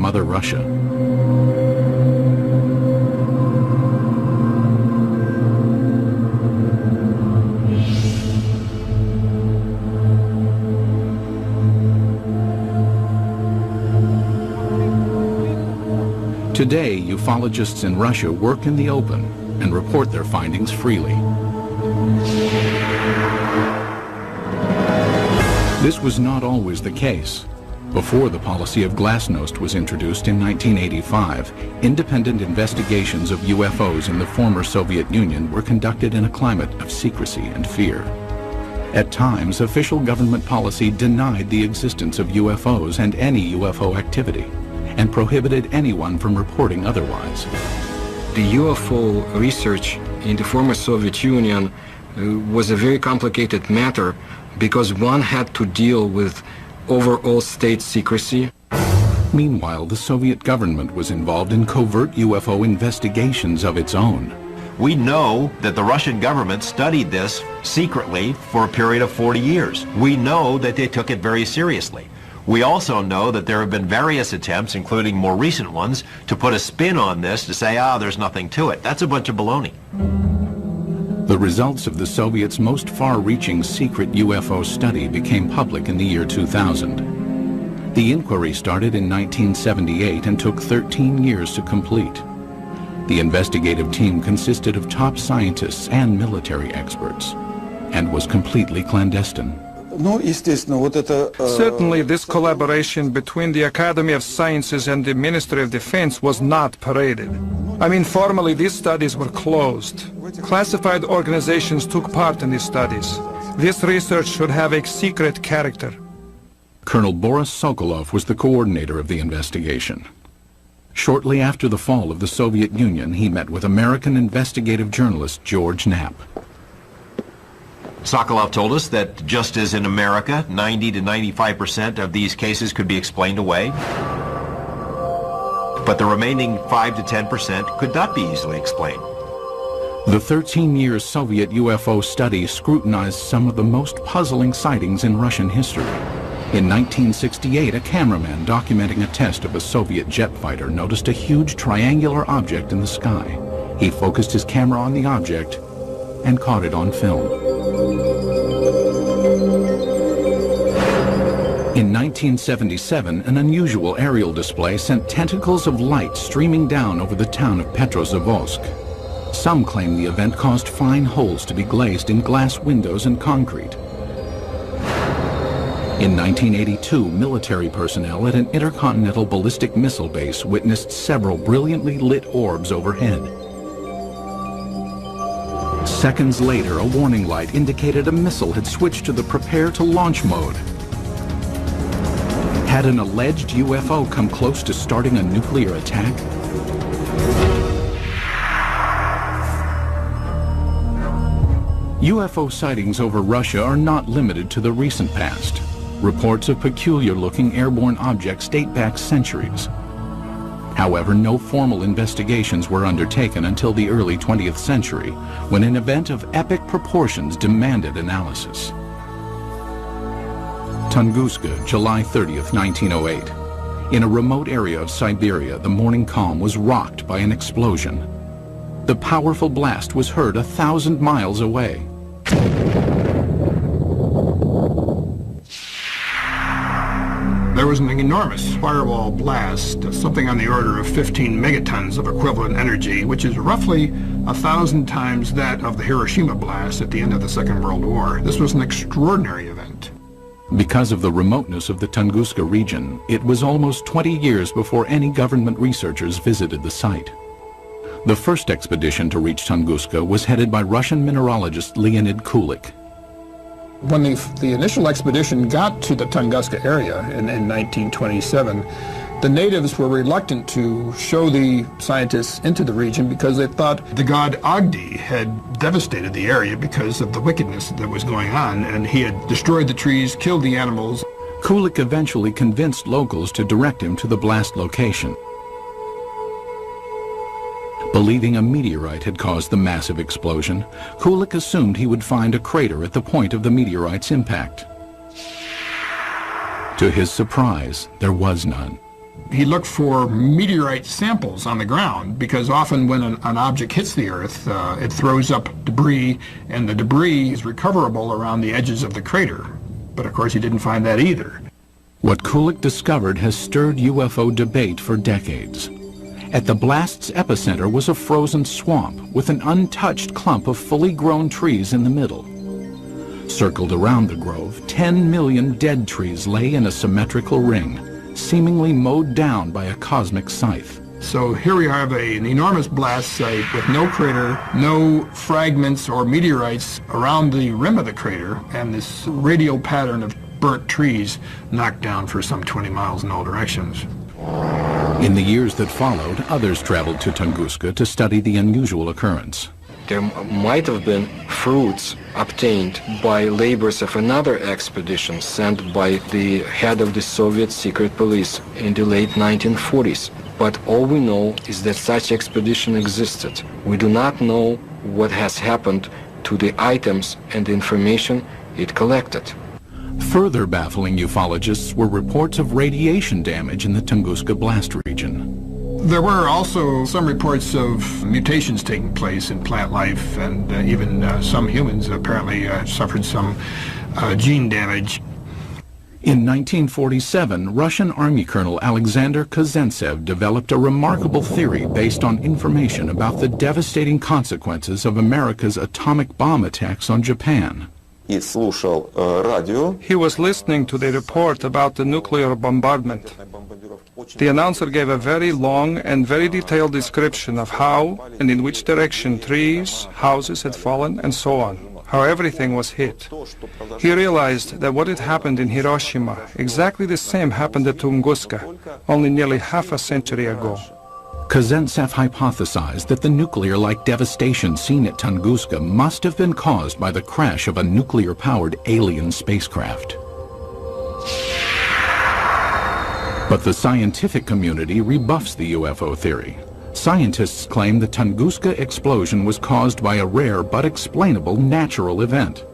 Mother Russia. Today, ufologists in Russia work in the open and report their findings freely. This was not always the case. Before the policy of glasnost was introduced in 1985, independent investigations of UFOs in the former Soviet Union were conducted in a climate of secrecy and fear. At times, official government policy denied the existence of UFOs and any UFO activity, and prohibited anyone from reporting otherwise. The UFO research in the former Soviet Union was a very complicated matter because one had to deal with overall state secrecy. Meanwhile, the Soviet government was involved in covert UFO investigations of its own. We know that the Russian government studied this secretly for a period of 40 years. We know that they took it very seriously. We also know that there have been various attempts, including more recent ones, to put a spin on this to say, there's nothing to it. That's a bunch of baloney. The results of the Soviets' most far-reaching secret UFO study became public in the year 2000. The inquiry started in 1978 and took 13 years to complete. The investigative team consisted of top scientists and military experts, and was completely clandestine. Certainly, this collaboration between the Academy of Sciences and the Ministry of Defense was not paraded. I mean, formally, these studies were closed. Classified organizations took part in these studies. This research should have a secret character. Colonel Boris Sokolov was the coordinator of the investigation. Shortly after the fall of the Soviet Union, he met with American investigative journalist George Knapp. Sokolov told us that just as in America, 90 to 95% of these cases could be explained away, but the remaining 5 to 10% could not be easily explained. The 13-year Soviet UFO study scrutinized some of the most puzzling sightings in Russian history. In 1968, a cameraman documenting a test of a Soviet jet fighter noticed a huge triangular object in the sky. He focused his camera on the object and caught it on film. In 1977, an unusual aerial display sent tentacles of light streaming down over the town of Petrozavodsk. Some claim the event caused fine holes to be glazed in glass windows and concrete. In 1982, military personnel at an intercontinental ballistic missile base witnessed several brilliantly lit orbs overhead. Seconds later, a warning light indicated a missile had switched to the prepare to launch mode. Had an alleged UFO come close to starting a nuclear attack? UFO sightings over Russia are not limited to the recent past. Reports of peculiar-looking airborne objects date back centuries. However, no formal investigations were undertaken until the early 20th century, when an event of epic proportions demanded analysis. Tunguska, July 30th, 1908. In a remote area of Siberia, the morning calm was rocked by an explosion. The powerful blast was heard 1,000 miles away. There was an enormous firewall blast, something on the order of 15 megatons of equivalent energy, which is roughly 1,000 times that of the Hiroshima blast at the end of the Second World War. This was an extraordinary event. Because of the remoteness of the Tunguska region, it was almost 20 years before any government researchers visited the site. The first expedition to reach Tunguska was headed by Russian mineralogist Leonid Kulik. When the initial expedition got to the Tunguska area in 1927, the natives were reluctant to show the scientists into the region because they thought the god Agdi had devastated the area because of the wickedness that was going on, and he had destroyed the trees, killed the animals. Kulik eventually convinced locals to direct him to the blast location. Believing a meteorite had caused the massive explosion, Kulik assumed he would find a crater at the point of the meteorite's impact. To his surprise, there was none. He looked for meteorite samples on the ground because often when an object hits the Earth, it throws up debris, and the debris is recoverable around the edges of the crater. But of course he didn't find that either. What Kulik discovered has stirred UFO debate for decades. At the blast's epicenter was a frozen swamp with an untouched clump of fully grown trees in the middle. Circled around the grove, 10 million dead trees lay in a symmetrical ring, seemingly mowed down by a cosmic scythe. So here we have an enormous blast site with no crater, no fragments or meteorites around the rim of the crater, and this radial pattern of burnt trees knocked down for some 20 miles in all directions. In the years that followed, others traveled to Tunguska to study the unusual occurrence. There might have been fruits obtained by labors of another expedition sent by the head of the Soviet secret police in the late 1940s. But all we know is that such expedition existed. We do not know what has happened to the items and the information it collected. Further baffling ufologists were reports of radiation damage in the Tunguska blast region. There were also some reports of mutations taking place in plant life, and even some humans apparently suffered some gene damage. In 1947, Russian Army Colonel Alexander Kazantsev developed a remarkable theory based on information about the devastating consequences of America's atomic bomb attacks on Japan. He was listening to the report about the nuclear bombardment. The announcer gave a very long and very detailed description of how and in which direction trees, houses had fallen, and so on, how everything was hit. He realized that what had happened in Hiroshima, exactly the same happened at Tunguska, only nearly half a century ago. Kazantsev hypothesized that the nuclear-like devastation seen at Tunguska must have been caused by the crash of a nuclear-powered alien spacecraft. But the scientific community rebuffs the UFO theory. Scientists claim the Tunguska explosion was caused by a rare but explainable natural event.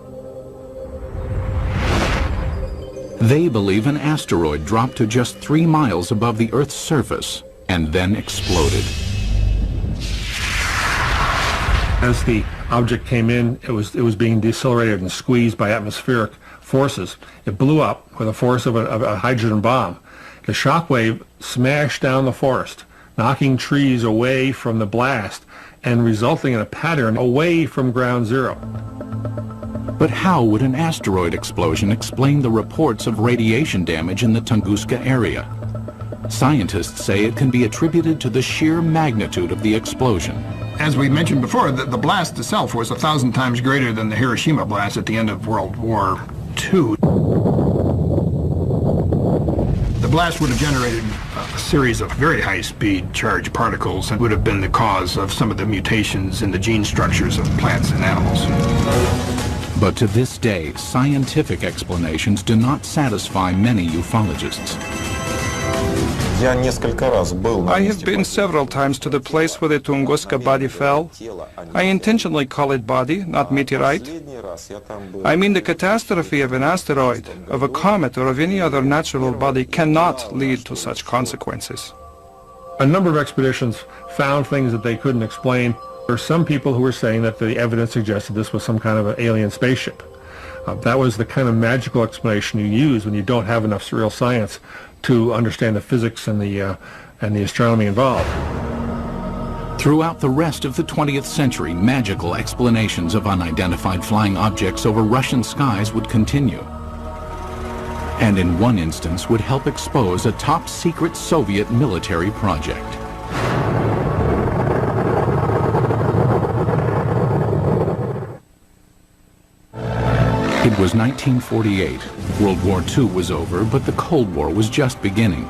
They believe an asteroid dropped to just 3 miles above the Earth's surface and then exploded. As the object came in, it was being decelerated and squeezed by atmospheric forces. It blew up with the force of a hydrogen bomb. The shock wave smashed down the forest, knocking trees away from the blast and resulting in a pattern away from ground zero. But how would an asteroid explosion explain the reports of radiation damage in the Tunguska area? Scientists say it can be attributed to the sheer magnitude of the explosion. As we mentioned before, the blast itself was 1,000 times greater than the Hiroshima blast at the end of World War II. The blast would have generated a series of very high-speed charged particles and would have been the cause of some of the mutations in the gene structures of plants and animals. But to this day, scientific explanations do not satisfy many ufologists. I have been several times to the place where the Tunguska body fell. I intentionally call it body, not meteorite. I mean, the catastrophe of an asteroid, of a comet, or of any other natural body cannot lead to such consequences. A number of expeditions found things that they couldn't explain. There are some people who were saying that the evidence suggested this was some kind of an alien spaceship. That was the kind of magical explanation you use when you don't have enough real science to understand the physics and the astronomy involved. Throughout the rest of the 20th century, magical explanations of unidentified flying objects over Russian skies would continue. And in one instance would help expose a top-secret Soviet military project. It was 1948. World War II was over, but the Cold War was just beginning.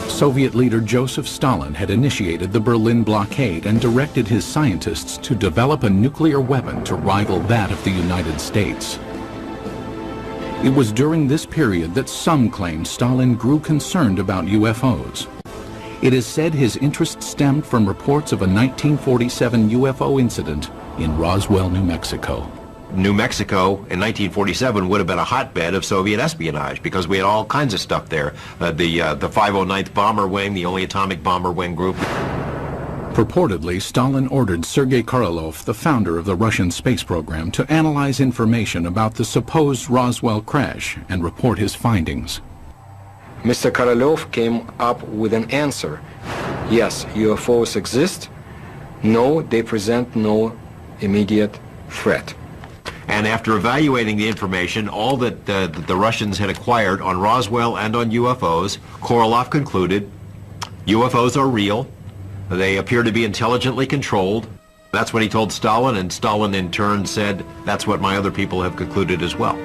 Soviet leader Joseph Stalin had initiated the Berlin blockade and directed his scientists to develop a nuclear weapon to rival that of the United States. It was during this period that some claim Stalin grew concerned about UFOs. It is said his interest stemmed from reports of a 1947 UFO incident in Roswell, New Mexico. New Mexico in 1947 would have been a hotbed of Soviet espionage because we had all kinds of stuff there. The 509th Bomber Wing, the only atomic bomber wing group. Purportedly, Stalin ordered Sergei Korolev, the founder of the Russian space program, to analyze information about the supposed Roswell crash and report his findings. Mr. Korolev came up with an answer. Yes, UFOs exist. No, they present no immediate threat. And after evaluating the information, all that the Russians had acquired on Roswell and on UFOs, Korolev concluded UFOs are real. They appear to be intelligently controlled. That's what he told Stalin, and Stalin in turn said, that's what my other people have concluded as well.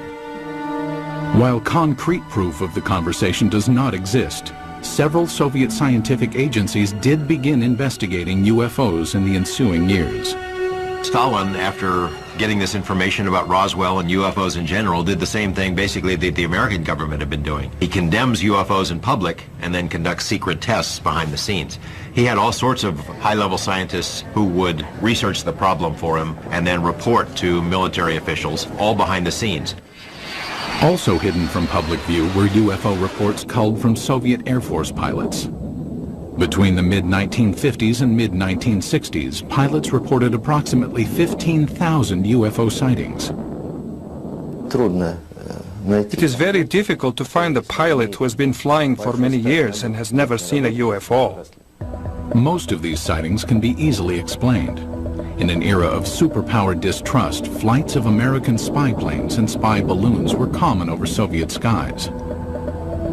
While concrete proof of the conversation does not exist, several Soviet scientific agencies did begin investigating UFOs in the ensuing years. Stalin, after getting this information about Roswell and UFOs in general, did the same thing basically that the American government had been doing. He condemns UFOs in public and then conducts secret tests behind the scenes. He had all sorts of high-level scientists who would research the problem for him and then report to military officials, all behind the scenes. Also hidden from public view were UFO reports culled from Soviet Air Force pilots. Between the mid-1950s and mid-1960s, pilots reported approximately 15,000 UFO sightings. It is very difficult to find a pilot who has been flying for many years and has never seen a UFO. Most of these sightings can be easily explained. In an era of superpower distrust, flights of American spy planes and spy balloons were common over Soviet skies.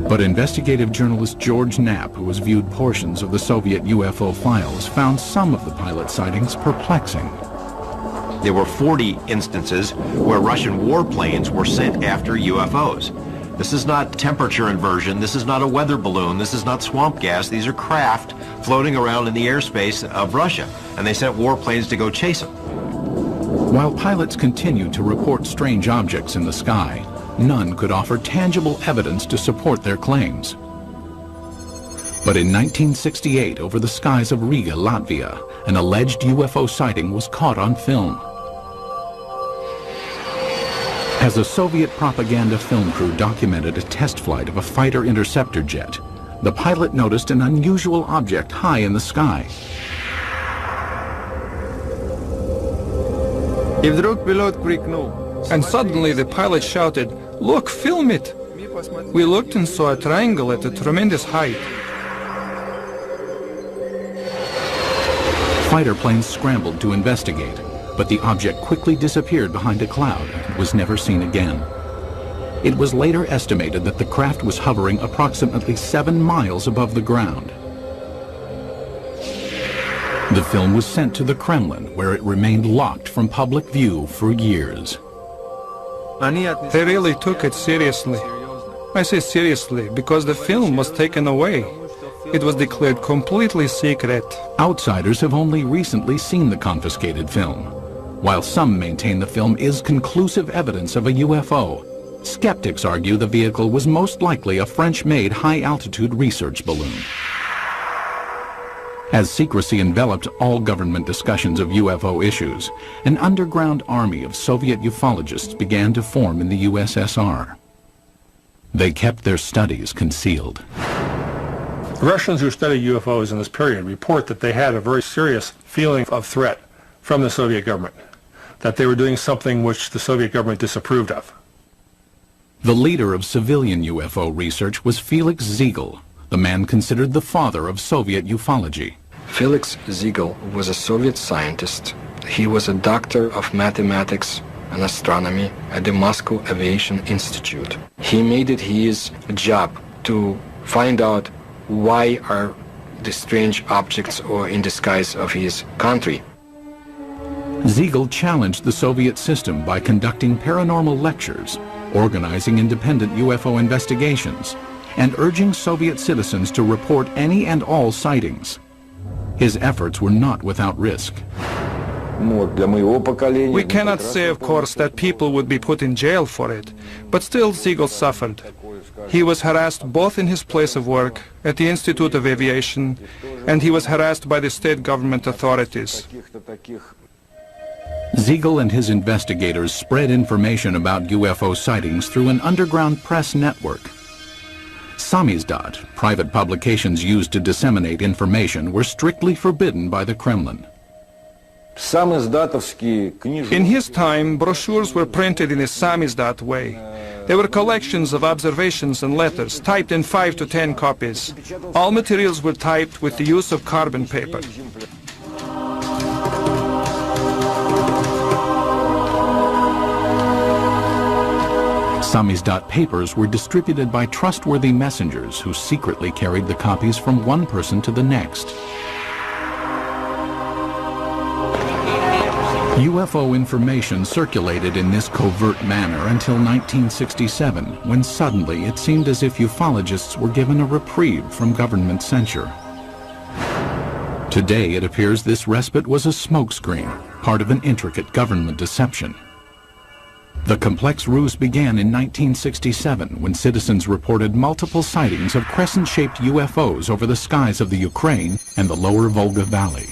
But investigative journalist George Knapp, who has viewed portions of the Soviet UFO files, found some of the pilot sightings perplexing. There were 40 instances where Russian warplanes were sent after UFOs. This is not temperature inversion, this is not a weather balloon, this is not swamp gas, these are craft floating around in the airspace of Russia, and they sent warplanes to go chase them. While pilots continued to report strange objects in the sky, none could offer tangible evidence to support their claims. But in 1968, over the skies of Riga, Latvia, an alleged UFO sighting was caught on film. As a Soviet propaganda film crew documented a test flight of a fighter interceptor jet, the pilot noticed an unusual object high in the sky. And suddenly the pilot shouted, "Look, film it!" We looked and saw a triangle at a tremendous height. Fighter planes scrambled to investigate, but the object quickly disappeared behind a cloud and was never seen again. It was later estimated that the craft was hovering approximately 7 miles above the ground. The film was sent to the Kremlin, where it remained locked from public view for years. They really took it seriously. I say seriously because the film was taken away. It was declared completely secret. Outsiders have only recently seen the confiscated film. While some maintain the film is conclusive evidence of a UFO, skeptics argue the vehicle was most likely a French-made high-altitude research balloon. As secrecy enveloped all government discussions of UFO issues, an underground army of Soviet ufologists began to form in the USSR. They kept their studies concealed. Russians who study UFOs in this period report that they had a very serious feeling of threat from the Soviet government, that they were doing something which the Soviet government disapproved of. The leader of civilian UFO research was Felix Ziegel, the man considered the father of Soviet ufology. Felix Ziegel was a Soviet scientist. He was a doctor of mathematics and astronomy at the Moscow Aviation Institute. He made it his job to find out why are the strange objects or in the skies of his country. Ziegel challenged the Soviet system by conducting paranormal lectures, organizing independent UFO investigations, and urging Soviet citizens to report any and all sightings. His efforts were not without risk. We cannot say, of course, that people would be put in jail for it, but still Ziegel suffered. He was harassed both in his place of work, at the Institute of Aviation, and he was harassed by the state government authorities. Siegel and his investigators spread information about UFO sightings through an underground press network. Samizdat, private publications used to disseminate information, were strictly forbidden by the Kremlin. In his time, brochures were printed in a samizdat way. They were collections of observations and letters, typed in 5 to 10 copies. All materials were typed with the use of carbon paper. Samizdat papers were distributed by trustworthy messengers who secretly carried the copies from one person to the next. UFO information circulated in this covert manner until 1967, when suddenly it seemed as if ufologists were given a reprieve from government censure. Today it appears this respite was a smokescreen, part of an intricate government deception. The complex ruse began in 1967 when citizens reported multiple sightings of crescent-shaped UFOs over the skies of the Ukraine and the lower Volga Valley.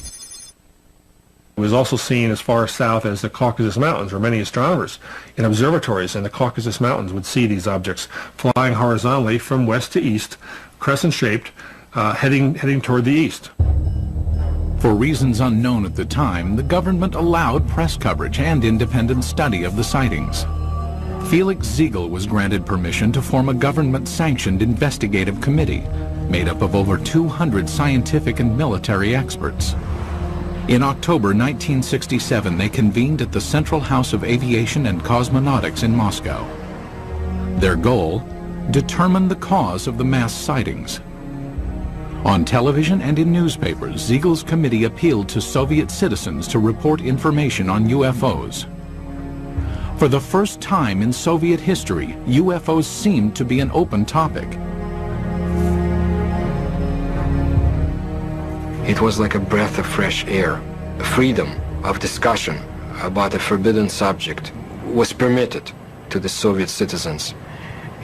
It was also seen as far south as the Caucasus Mountains, where many astronomers in observatories in the Caucasus Mountains would see these objects flying horizontally from west to east, crescent-shaped, heading toward the east. For reasons unknown at the time, the government allowed press coverage and independent study of the sightings. Felix Siegel was granted permission to form a government-sanctioned investigative committee made up of over 200 scientific and military experts. In October 1967, they convened at the Central House of Aviation and Cosmonautics in Moscow. Their goal? Determine the cause of the mass sightings. On television and in newspapers, Siegel's committee appealed to Soviet citizens to report information on UFOs. For the first time in Soviet history, UFOs seemed to be an open topic. It was like a breath of fresh air. Freedom of discussion about a forbidden subject was permitted to the Soviet citizens.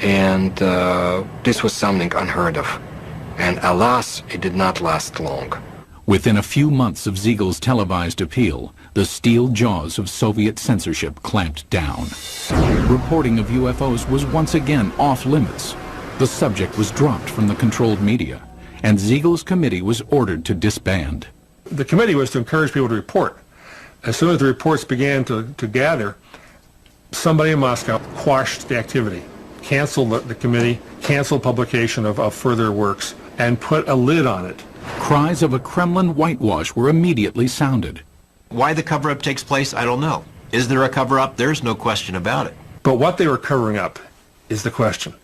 And this was something unheard of. And alas, it did not last long. Within a few months of Siegel's televised appeal, the steel jaws of Soviet censorship clamped down. Reporting of UFOs was once again off limits. The subject was dropped from the controlled media, and Siegel's committee was ordered to disband. The committee was to encourage people to report. As soon as the reports began to gather, somebody in Moscow quashed the activity, canceled the committee, canceled publication of further works, and put a lid on it. Cries of a Kremlin whitewash were immediately sounded. Why the cover-up takes place, I don't know. Is there a cover-up? There's no question about it. But what they were covering up is the question.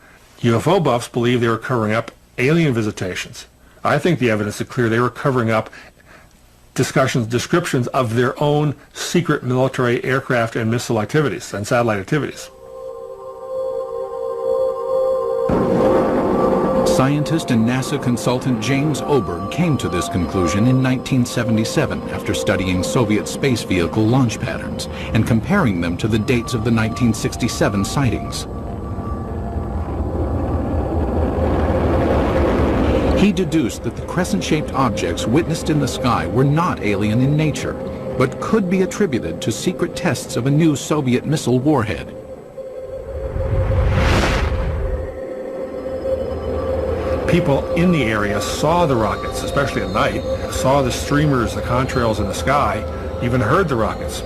UFO buffs believe they were covering up alien visitations. I think the evidence is clear they were covering up descriptions of their own secret military aircraft and missile activities and satellite activities. Scientist and NASA consultant James Oberg came to this conclusion in 1977 after studying Soviet space vehicle launch patterns and comparing them to the dates of the 1967 sightings. He deduced that the crescent-shaped objects witnessed in the sky were not alien in nature, but could be attributed to secret tests of a new Soviet missile warhead. People in the area saw the rockets, especially at night, saw the streamers, the contrails in the sky, even heard the rockets.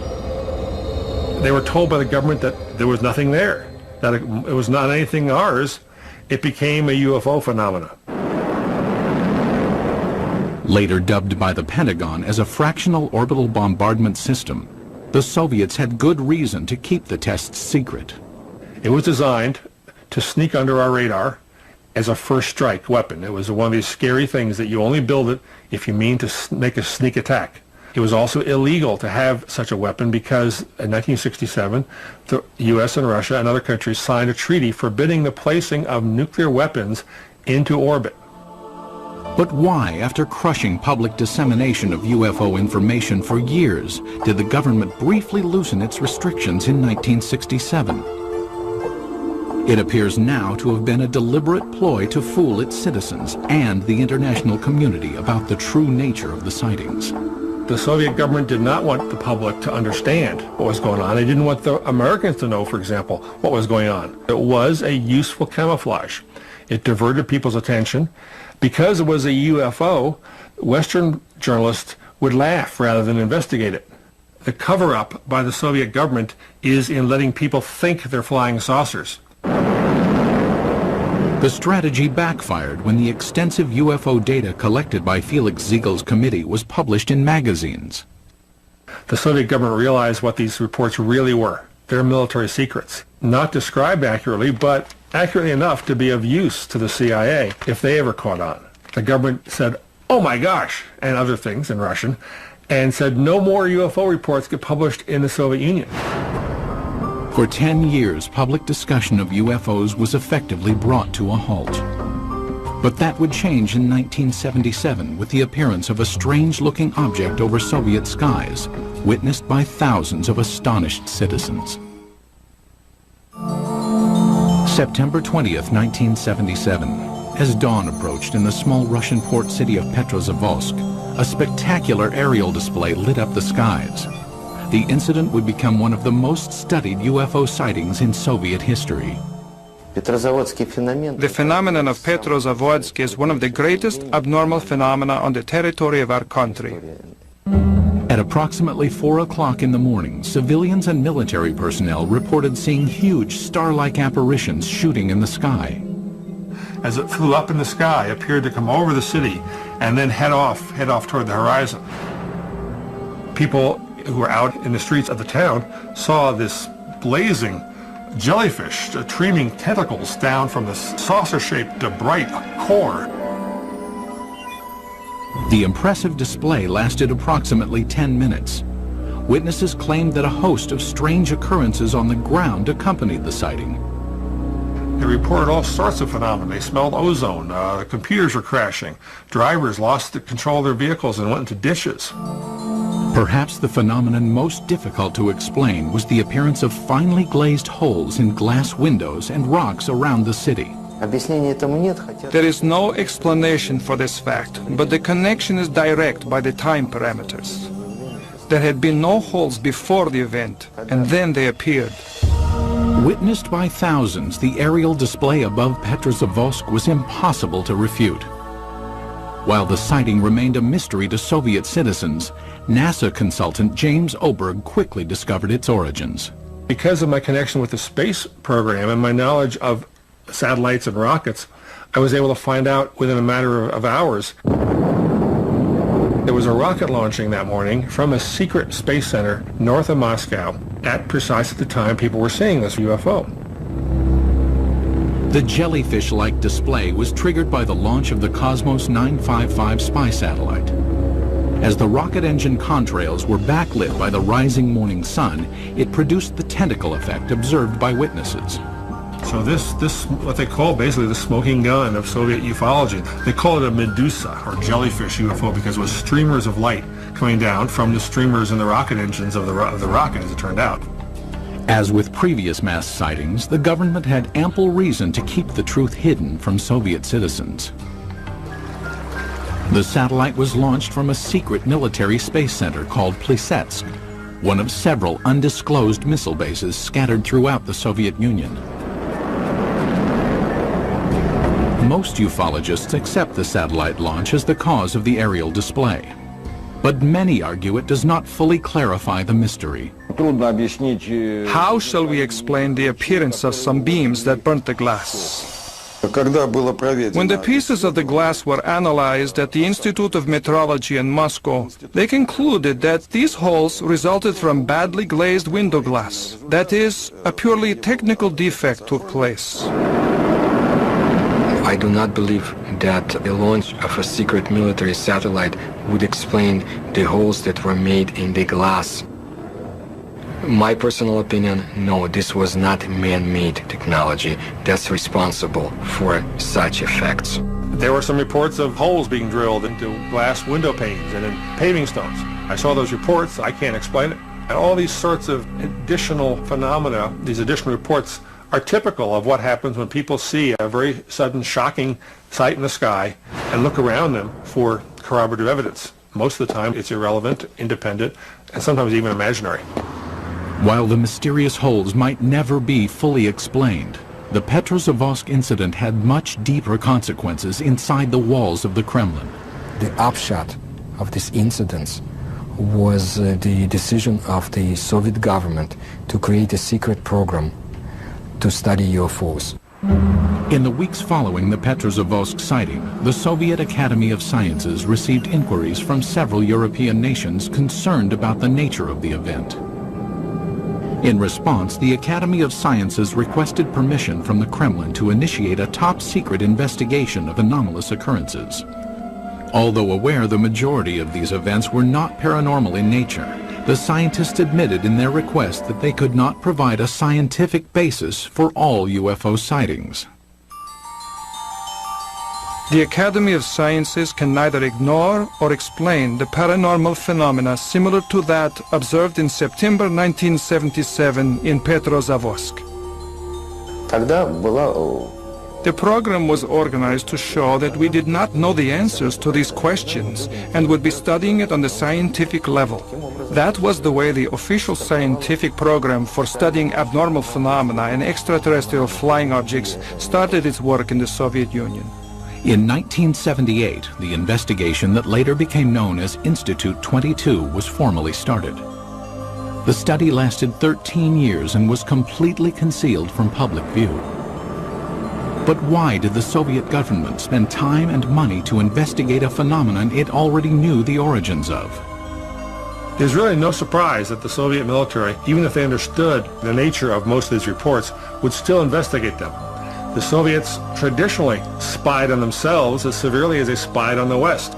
They were told by the government that there was nothing there, that it was not anything ours. It became a UFO phenomenon. Later dubbed by the Pentagon as a fractional orbital bombardment system, the Soviets had good reason to keep the tests secret. It was designed to sneak under our radar as a first strike weapon. It was one of these scary things that you only build it if you mean to make a sneak attack. It was also illegal to have such a weapon because in 1967, the U.S. and Russia and other countries signed a treaty forbidding the placing of nuclear weapons into orbit. But why, after crushing public dissemination of UFO information for years, did the government briefly loosen its restrictions in 1967? It appears now to have been a deliberate ploy to fool its citizens and the international community about the true nature of the sightings. The Soviet government did not want the public to understand what was going on. They didn't want the Americans to know, for example, what was going on. It was a useful camouflage. It diverted people's attention. Because it was a UFO, Western journalists would laugh rather than investigate it. The cover-up by the Soviet government is in letting people think they're flying saucers. The strategy backfired when the extensive UFO data collected by Felix Ziegel's committee was published in magazines. The Soviet government realized what these reports really were. They're military secrets. Not described accurately, but accurately enough to be of use to the CIA if they ever caught on. The government said, "Oh my gosh," and other things in Russian, and said no more UFO reports get published in the Soviet Union. For 10 years, public discussion of UFOs was effectively brought to a halt. But that would change in 1977 with the appearance of a strange-looking object over Soviet skies, witnessed by thousands of astonished citizens. September 20th, 1977. As dawn approached in the small Russian port city of Petrozavodsk, a spectacular aerial display lit up the skies. The incident would become one of the most studied UFO sightings in Soviet history. The phenomenon of Petrozavodsk is one of the greatest abnormal phenomena on the territory of our country. At approximately 4 o'clock in the morning, civilians and military personnel reported seeing huge star-like apparitions shooting in the sky. As it flew up in the sky, appeared to come over the city and then head off toward the horizon. People who were out in the streets of the town saw this blazing jellyfish streaming tentacles down from the saucer-shaped bright core. The impressive display lasted approximately 10 minutes. Witnesses claimed that a host of strange occurrences on the ground accompanied the sighting. They reported all sorts of phenomena. They smelled ozone, computers were crashing, drivers lost control of their vehicles and went into ditches. Perhaps the phenomenon most difficult to explain was the appearance of finely glazed holes in glass windows and rocks around the city. There is no explanation for this fact, but the connection is direct by the time parameters. There had been no holes before the event, and then they appeared. Witnessed by thousands, the aerial display above Petrozavodsk was impossible to refute. While the sighting remained a mystery to Soviet citizens, NASA consultant James Oberg quickly discovered its origins. Because of my connection with the space program and my knowledge of satellites and rockets, I was able to find out within a matter of hours. There was a rocket launching that morning from a secret space center north of Moscow at precisely the time people were seeing this UFO. The jellyfish-like display was triggered by the launch of the Cosmos 955 spy satellite. As the rocket engine contrails were backlit by the rising morning sun, it produced the tentacle effect observed by witnesses. So this what they call basically the smoking gun of Soviet ufology. They call it a Medusa, or jellyfish UFO, because it was streamers of light coming down from the streamers in the rocket engines of the rocket, as it turned out. As with previous mass sightings, the government had ample reason to keep the truth hidden from Soviet citizens. The satellite was launched from a secret military space center called Plesetsk, one of several undisclosed missile bases scattered throughout the Soviet Union. Most ufologists accept the satellite launch as the cause of the aerial display. But many argue it does not fully clarify the mystery. How shall we explain the appearance of some beams that burnt the glass? When the pieces of the glass were analyzed at the Institute of Metrology in Moscow, they concluded that these holes resulted from badly glazed window glass. That is, a purely technical defect took place. I do not believe that the launch of a secret military satellite would explain the holes that were made in the glass. My personal opinion, no, this was not man-made technology that's responsible for such effects. There were some reports of holes being drilled into glass window panes and in paving stones. I saw those reports. I can't explain it. And all these sorts of additional phenomena, these additional reports, are typical of what happens when people see a very sudden, shocking sight in the sky and look around them for corroborative evidence. Most of the time, it's irrelevant, independent, and sometimes even imaginary. While the mysterious holes might never be fully explained, the Petrozavodsk incident had much deeper consequences inside the walls of the Kremlin. The upshot of this incident was the decision of the Soviet government to create a secret program to study UFOs. In the weeks following the Petrozavodsk sighting, the Soviet Academy of Sciences received inquiries from several European nations concerned about the nature of the event. In response, the Academy of Sciences requested permission from the Kremlin to initiate a top-secret investigation of anomalous occurrences. Although aware the majority of these events were not paranormal in nature, the scientists admitted in their request that they could not provide a scientific basis for all UFO sightings. The Academy of Sciences can neither ignore or explain the paranormal phenomena similar to that observed in September 1977 in Petrozavodsk. The program was organized to show that we did not know the answers to these questions and would be studying it on the scientific level. That was the way the official scientific program for studying abnormal phenomena and extraterrestrial flying objects started its work in the Soviet Union. In 1978, the investigation that later became known as Institute 22 was formally started. The study lasted 13 years and was completely concealed from public view. But why did the Soviet government spend time and money to investigate a phenomenon it already knew the origins of? There's really no surprise that the Soviet military, even if they understood the nature of most of these reports, would still investigate them. The Soviets traditionally spied on themselves as severely as they spied on the West.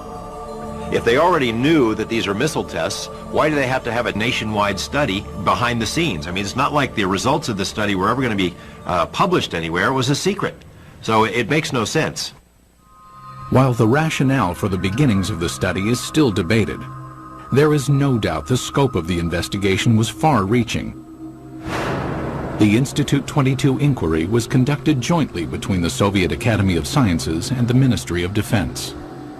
If they already knew that these are missile tests, why do they have to have a nationwide study behind the scenes? I mean, it's not like the results of the study were ever going to be published anywhere. It was a secret. So it makes no sense. While the rationale for the beginnings of the study is still debated, there is no doubt the scope of the investigation was far-reaching. The Institute 22 inquiry was conducted jointly between the Soviet Academy of Sciences and the Ministry of Defense.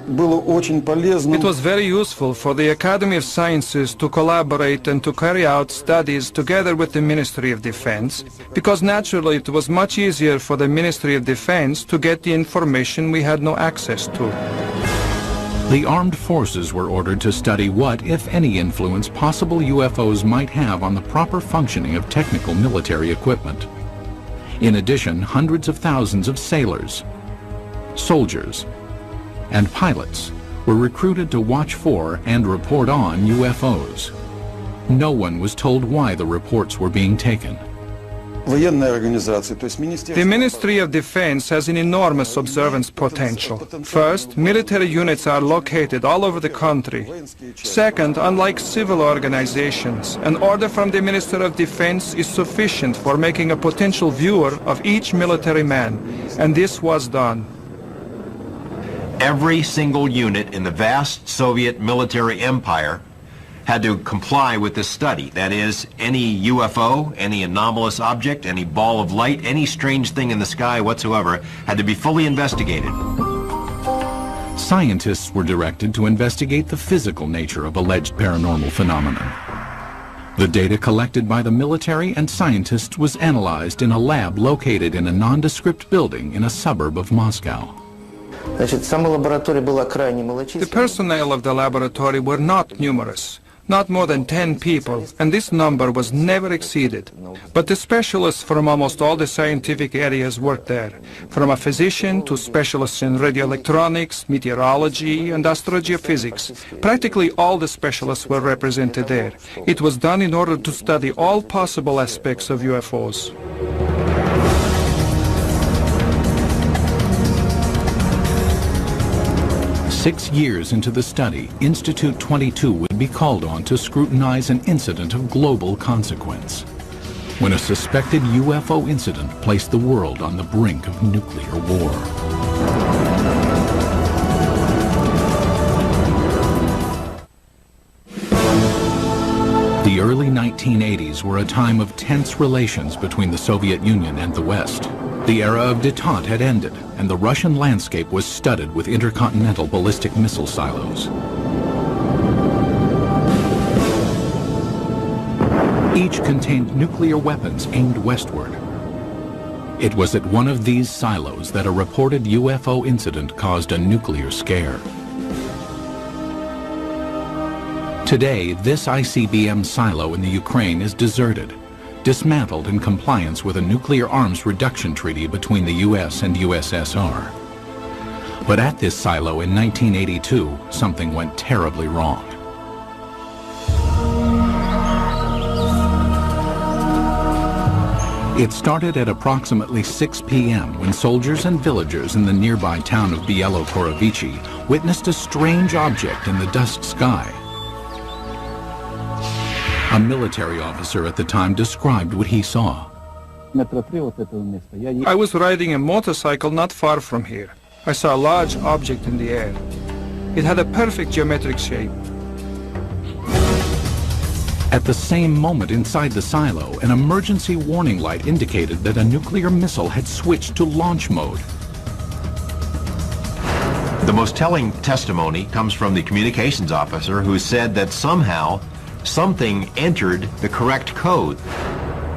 It was very useful for the Academy of Sciences to collaborate and to carry out studies together with the Ministry of Defense, because naturally it was much easier for the Ministry of Defense to get the information we had no access to. The armed forces were ordered to study what, if any, influence possible UFOs might have on the proper functioning of technical military equipment. In addition, hundreds of thousands of sailors, soldiers, and pilots were recruited to watch for and report on UFOs. No one was told why the reports were being taken. The Ministry of Defense has an enormous observance potential. First, military units are located all over the country. Second, unlike civil organizations, an order from the Minister of Defense is sufficient for making a potential viewer of each military man, and this was done. Every single unit in the vast Soviet military empire had to comply with this study. That is, any UFO, any anomalous object, any ball of light, any strange thing in the sky whatsoever had to be fully investigated. Scientists were directed to investigate the physical nature of alleged paranormal phenomena. The data collected by the military and scientists was analyzed in a lab located in a nondescript building in a suburb of Moscow. The personnel of the laboratory were not numerous. Not more than 10 people, and this number was never exceeded. But the specialists from almost all the scientific areas worked there, from a physician to specialists in radioelectronics, meteorology, and astrogeophysics. Practically all the specialists were represented there. It was done in order to study all possible aspects of UFOs. 6 years into the study, Institute 22 would be called on to scrutinize an incident of global consequence, when a suspected UFO incident placed the world on the brink of nuclear war. The early 1980s were a time of tense relations between the Soviet Union and the West. The era of détente had ended, and the Russian landscape was studded with intercontinental ballistic missile silos. Each contained nuclear weapons aimed westward. It was at one of these silos that a reported UFO incident caused a nuclear scare. Today, this ICBM silo in the Ukraine is deserted, dismantled in compliance with a nuclear arms reduction treaty between the US and USSR. But at this silo in 1982, something went terribly wrong. It started at approximately 6 p.m. when soldiers and villagers in the nearby town of Bielo-Korovichi witnessed a strange object in the dusk sky. A military officer at the time described what he saw. I was riding a motorcycle not far from here. I saw a large object in the air. It had a perfect geometric shape. At the same moment inside the silo, an emergency warning light indicated that a nuclear missile had switched to launch mode. The most telling testimony comes from the communications officer who said that somehow something entered the correct code.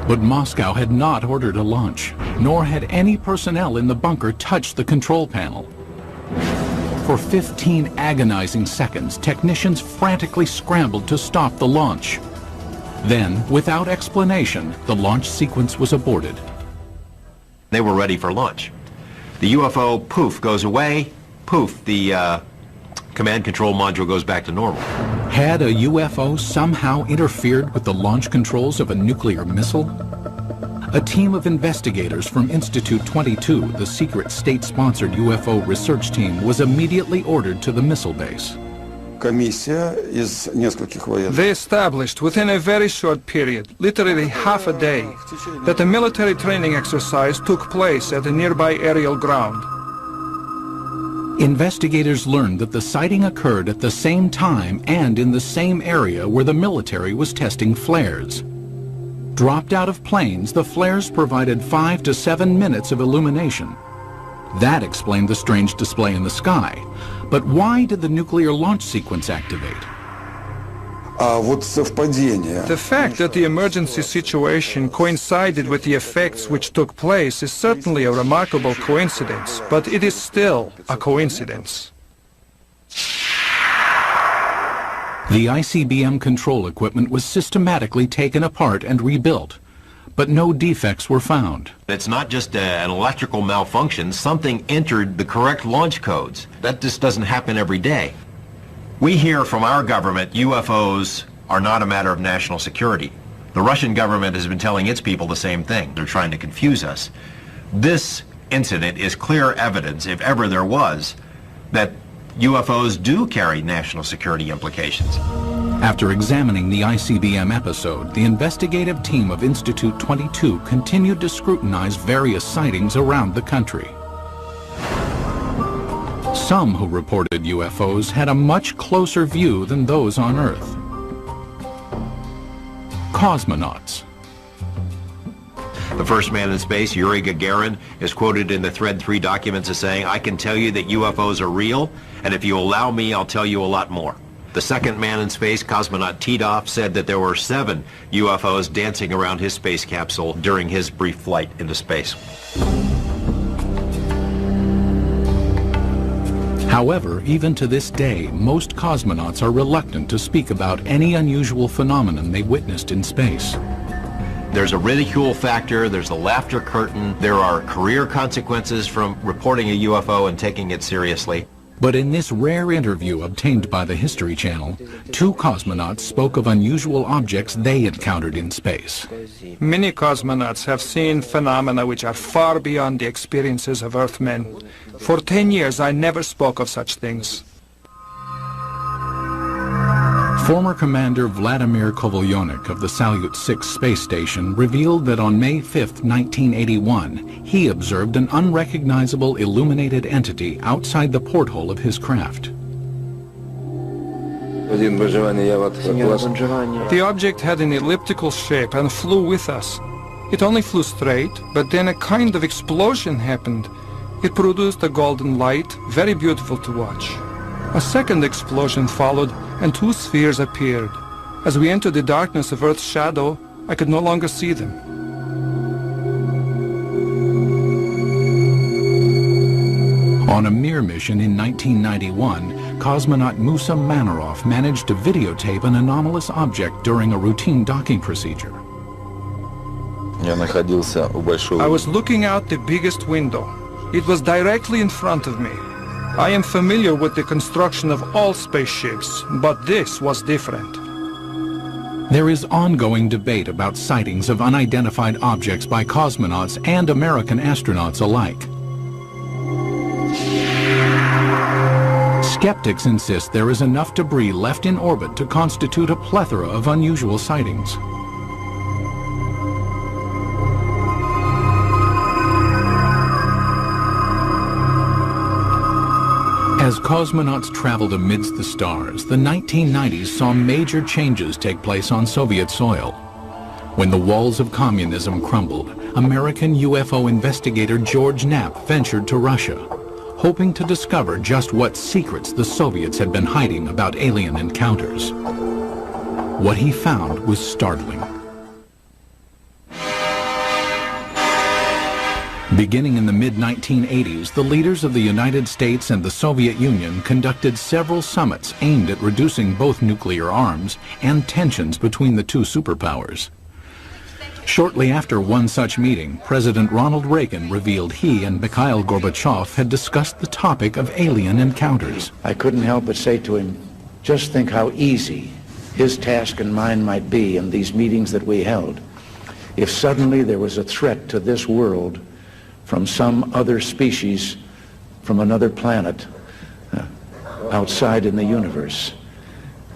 But Moscow had not ordered a launch, nor had any personnel in the bunker touched the control panel. For 15 agonizing seconds, technicians frantically scrambled to stop the launch. Then, without explanation, the launch sequence was aborted. They were ready for launch. The UFO, poof, goes away. Poof, the command control module goes back to normal. Had a UFO somehow interfered with the launch controls of a nuclear missile? A team of investigators from Institute 22, the secret state-sponsored UFO research team, was immediately ordered to the missile base. They established within a very short period, literally half a day, that a military training exercise took place at a nearby aerial ground. Investigators learned that the sighting occurred at the same time and in the same area where the military was testing flares. Dropped out of planes, the flares provided 5 to 7 minutes of illumination. That explained the strange display in the sky. But why did the nuclear launch sequence activate? The fact that the emergency situation coincided with the effects which took place is certainly a remarkable coincidence, but it is still a coincidence. The ICBM control equipment was systematically taken apart and rebuilt, but no defects were found. It's not just an electrical malfunction. Something entered the correct launch codes. That just doesn't happen every day. We hear from our government UFOs are not a matter of national security. The Russian government has been telling its people the same thing. They're trying to confuse us. This incident is clear evidence, if ever there was, that UFOs do carry national security implications. After examining the ICBM episode, the investigative team of Institute 22 continued to scrutinize various sightings around the country. Some who reported UFOs had a much closer view than those on Earth. Cosmonauts. The first man in space, Yuri Gagarin, is quoted in the Thread 3 documents as saying, "I can tell you that UFOs are real, and if you allow me, I'll tell you a lot more." The second man in space, cosmonaut Titov, said that there were 7 UFOs dancing around his space capsule during his brief flight into space. However, even to this day, most cosmonauts are reluctant to speak about any unusual phenomenon they witnessed in space. There's a ridicule factor, there's a laughter curtain, there are career consequences from reporting a UFO and taking it seriously. But in this rare interview obtained by the History Channel, 2 cosmonauts spoke of unusual objects they encountered in space. Many cosmonauts have seen phenomena which are far beyond the experiences of Earthmen. For 10 years, I never spoke of such things. Former Commander Vladimir Kovalyonik of the Salyut 6 space station revealed that on May 5, 1981, he observed an unrecognizable illuminated entity outside the porthole of his craft. The object had an elliptical shape and flew with us. It only flew straight, but then a kind of explosion happened. It produced a golden light, very beautiful to watch. A second explosion followed, and 2 spheres appeared. As we entered the darkness of Earth's shadow, I could no longer see them. On a Mir mission in 1991, cosmonaut Musa Manarov managed to videotape an anomalous object during a routine docking procedure. I was looking out the biggest window. It was directly in front of me. I am familiar with the construction of all spaceships, but this was different. There is ongoing debate about sightings of unidentified objects by cosmonauts and American astronauts alike. Skeptics insist there is enough debris left in orbit to constitute a plethora of unusual sightings. As cosmonauts traveled amidst the stars, the 1990s saw major changes take place on Soviet soil. When the walls of communism crumbled, American UFO investigator George Knapp ventured to Russia, hoping to discover just what secrets the Soviets had been hiding about alien encounters. What he found was startling. Beginning in the mid-1980s, the leaders of the United States and the Soviet Union conducted several summits aimed at reducing both nuclear arms and tensions between the two superpowers. Shortly after one such meeting, President Ronald Reagan revealed he and Mikhail Gorbachev had discussed the topic of alien encounters. I couldn't help but say to him, just think how easy his task and mine might be in these meetings that we held if suddenly there was a threat to this world from some other species, from another planet, outside in the universe.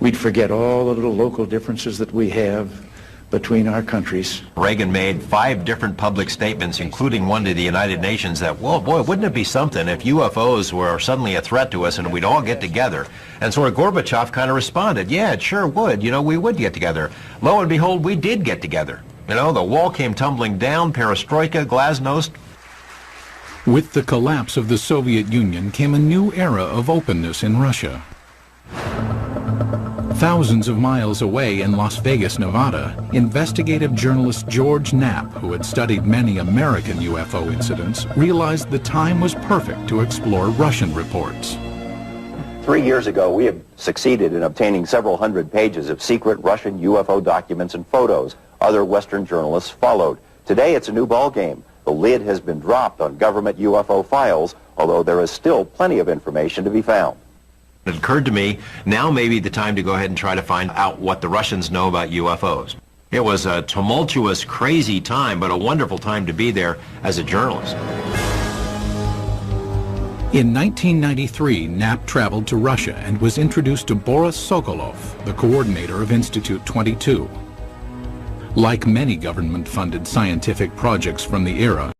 We'd forget all the little local differences that we have between our countries. Reagan made 5 different public statements, including one to the United Nations, that, well, boy, wouldn't it be something if UFOs were suddenly a threat to us and we'd all get together? And so Gorbachev kind of responded, yeah, it sure would. You know, we would get together. Lo and behold, we did get together. You know, the wall came tumbling down, perestroika, glasnost. With the collapse of the Soviet Union came a new era of openness in Russia. Thousands of miles away in Las Vegas, Nevada, investigative journalist George Knapp, who had studied many American UFO incidents, realized the time was perfect to explore Russian reports. 3 years ago, we have succeeded in obtaining several hundred pages of secret Russian UFO documents and photos. Other Western journalists followed. Today, it's a new ballgame. The lid has been dropped on government UFO files, although there is still plenty of information to be found. It occurred to me, now may be the time to go ahead and try to find out what the Russians know about UFOs. It was a tumultuous, crazy time, but a wonderful time to be there as a journalist. In 1993, Knapp traveled to Russia and was introduced to Boris Sokolov, the coordinator of Institute 22. Like many government-funded scientific projects from the era,